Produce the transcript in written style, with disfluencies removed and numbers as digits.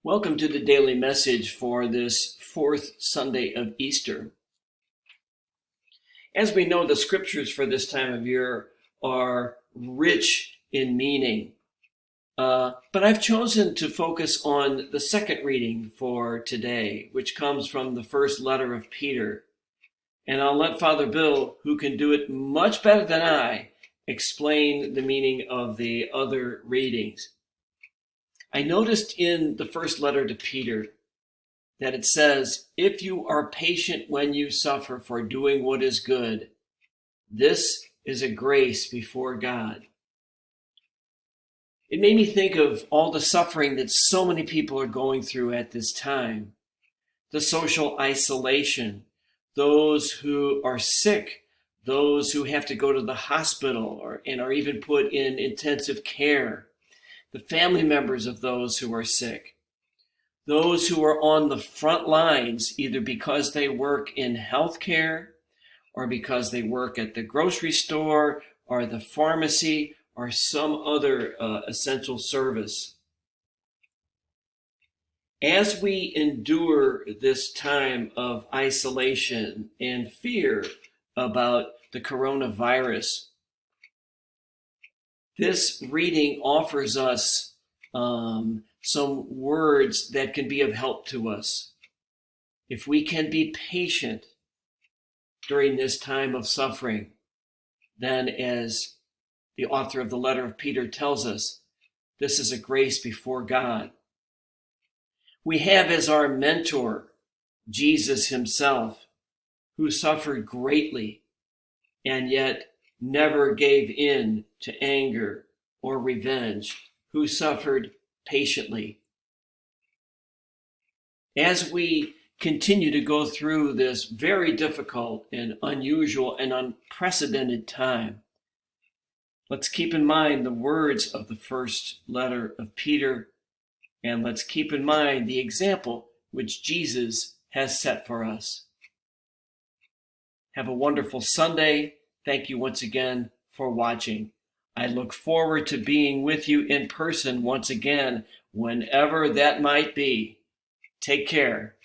Welcome to the daily message for this fourth Sunday of Easter. As we know, the scriptures for this time of year are rich in meaning. But I've chosen to focus on the second reading for today, which comes from the first letter of Peter. And I'll let Father Bill, who can do it much better than I, explain the meaning of the other readings. I noticed in the first letter to Peter that it says, "If you are patient when you suffer for doing what is good, this is a grace before God." It made me think of all the suffering that so many people are going through at this time. The social isolation, those who are sick, those who have to go to the hospital and are even put in intensive care, the family members of those who are sick, those who are on the front lines, either because they work in healthcare or because they work at the grocery store or the pharmacy or some other essential service. As we endure this time of isolation and fear about the coronavirus, this reading offers us some words that can be of help to us. If we can be patient during this time of suffering, then as the author of the letter of Peter tells us, this is a grace before God. We have as our mentor Jesus himself, who suffered greatly and yet never gave in to anger or revenge, who suffered patiently. As we continue to go through this very difficult and unusual and unprecedented time, let's keep in mind the words of the first letter of Peter, and let's keep in mind the example which Jesus has set for us. Have a wonderful Sunday. Thank you once again for watching. I look forward to being with you in person once again, whenever that might be. Take care.